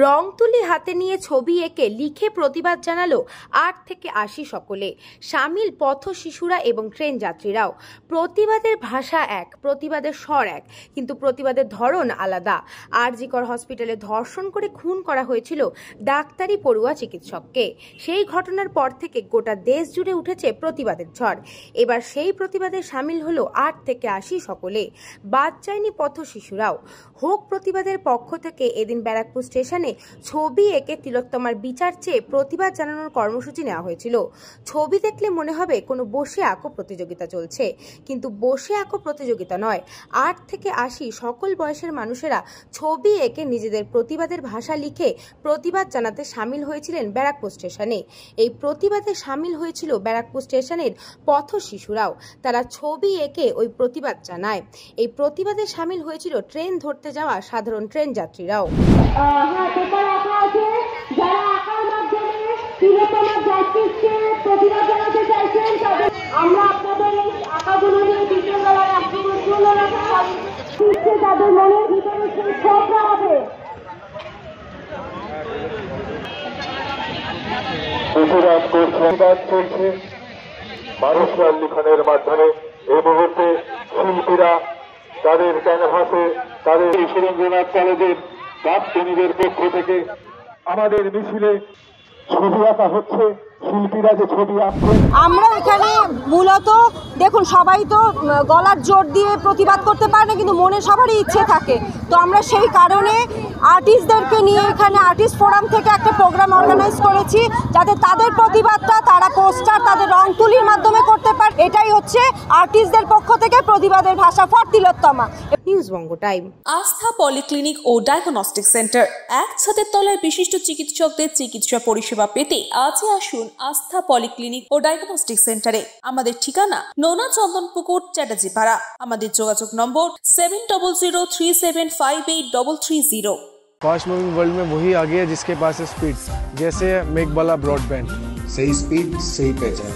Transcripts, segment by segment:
রং তুলি হাতে নিয়ে ছবি এঁকে লিখে প্রতিবাদ জানালো ৮ থেকে ৮০ সকলে, সামিল পথ শিশুরা এবং ট্রেন যাত্রীরাও। প্রতিবাদের ভাষা এক, প্রতিবাদের স্বর এক, কিন্তু প্রতিবাদের ধরন আলাদা। আর.জি. কর হসপিটালে ধর্ষণ করে খুন করা হয়েছিল ডাক্তারি পড়ুয়া চিকিৎসককে। সেই ঘটনার পর থেকে গোটা দেশ জুড়ে উঠেছে প্রতিবাদের ঝড়। এবার সেই প্রতিবাদে সামিল হলো ৮ থেকে ৮০ সকলে, বাদ যায়নি পথ শিশুরাও। হোক প্রতিবাদের পক্ষ থেকে এদিন ব্যারাকপুর স্টেশনে ছবি এঁকে তিলোত্তমার বিচার চেয়ে প্রতিবাদ জানানোর কর্মসূচি নেওয়া হয়েছিল। ছবি দেখলে মনে হবে কোনো বসে আঁকো প্রতিযোগিতা চলছে, কিন্তু বসে আঁকো প্রতিযোগিতা নয়। ৮ থেকে ৮০ সকল বয়সের মানুষেরা ছবি এঁকে নিজেদের প্রতিবাদের ভাষা লিখে প্রতিবাদ জানাতে সামিল হয়েছিলেন ব্যারাকপুর স্টেশনে। এই প্রতিবাদে সামিল হয়েছিল ব্যারাকপুর স্টেশনের পথ শিশুরাও। তারা ছবি এঁকে ওই প্রতিবাদ জানায়। এই প্রতিবাদে সামিল হয়েছিল ট্রেন ধরতে যাওয়া সাধারণ ট্রেন যাত্রীরাও। মানুষের লিখনের মাধ্যমে এই মুহূর্তে শিল্পীরা তাদের ক্যানভাসে তাদের সুরেন্দ্রনাথ কলেজের প্রাক্তনীদের পক্ষ থেকে আমাদের মিছিলে ছবি আঁকা হচ্ছে। শিল্পীরা যে ছবি আঁকছেন, আমরা এখানে মূলত দেখুন সবাই তো গলার জোর দিয়ে প্রতিবাদ করতে পারে না, কিন্তু মনে সবারই ইচ্ছে থাকে। তো আমরা সেই কারণে আর্টিস্টদেরকে নিয়ে এখানে আর্টিস্ট ফোরাম থেকে একটা প্রোগ্রাম অর্গানাইজ করেছি, যাতে তাদের প্রতিবাদটা তারা পোস্টার, তাদের রং তুলির মাধ্যমে করতে পারে। এটাই হচ্ছে আর্টিস্টদের পক্ষ থেকে প্রতিবাদের ভাষা for Tilottama. News Banga time. আস্থা পলিক্লিনিক ও ডায়াগনস্টিক সেন্টার, এক ছাদের তলায় বিশিষ্ট চিকিৎসকদের চিকিৎসা পরিষেবা পেতে আজই আসুন আস্থা পলিক্লিনিক ও ডায়াগনস্টিক সেন্টারে। আমাদের ঠিকানা নোনা চন্দনপুকুর, চ্যাটার্জিপাড়া। আমাদের যোগাযোগ নম্বর 7003758330। फास्ट मूविंग वर्ल्ड में वही आगे है जिसके पास है स्पीड, जैसे मेघबाला ब्रॉडबैंड। सही स्पीड सही पहचान।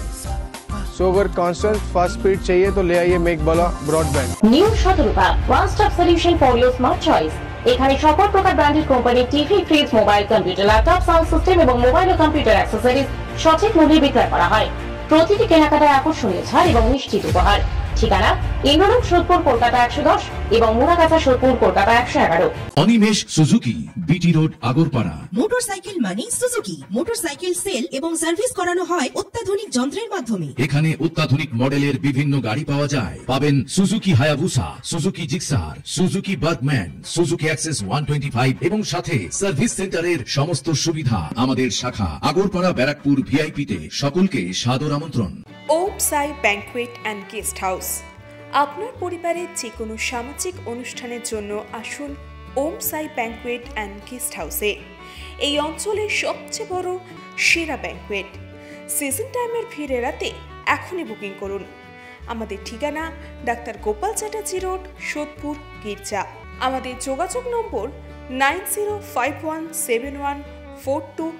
सो अगर कांस्टेंट फास्ट स्पीड चाहिए तो ले आइए Meghbala broadband. New Shatarupa one stop solution for your smart choice. এখানে সকল প্রকার branded company TV, fridge, mobile, computer, laptop, sound system এবং মোবাইল ও কম্পিউটার অ্যাক্সেসরিজ সঠিক মূল্যে বিক্রয় করা হয়। প্রতিটি কেনাকাটায় আকর্ষণীয় ছাড় এবং নিশ্চিত উপহার। ঠিকানা ইন্দ্রনগর, সোদপুর, কলকাতা 110 এবং Muragachha, Sodepur, Kolkata 111। Animesh Suzuki, BT road, Agarpara. Motorcycle মানে সুজুকি। মোটরসাইকেল সেল এবং সার্ভিস করানো হয় অত্যাধুনিক যন্ত্রের মাধ্যমে। এখানে অত্যাধুনিক মডেলের বিভিন্ন গাড়ি পাওয়া যায়। পাবেন Suzuki Hayabusa, Suzuki Gixxer, Suzuki Bergman, Suzuki access 125 এবং সাথে সার্ভিস সেন্টারের সমস্ত সুবিধা। আমাদের শাখা আগরপাড়া, ব্যারাকপুর ভিআইপি তে। সকলকে সাদর আমন্ত্রণ। ওম সাই ব্যাংকুয়েট অ্যান্ড গেস্ট হাউস। আপনার পরিবারের যে কোনো সামাজিক অনুষ্ঠানের জন্য আসুন ওম সাই ব্যাংকুয়েট অ্যান্ড গেস্ট হাউসে। এই অঞ্চলের সবচেয়ে বড় সেরা ব্যাংকুয়েট। সিজন টাইমের ভিড় এড়াতে এখনই বুকিং করুন। আমাদের ঠিকানা ডাক্তার গোপাল চ্যাটার্জি রোড, সোদপুর, গির্জা। আমাদের যোগাযোগ নম্বর 90517142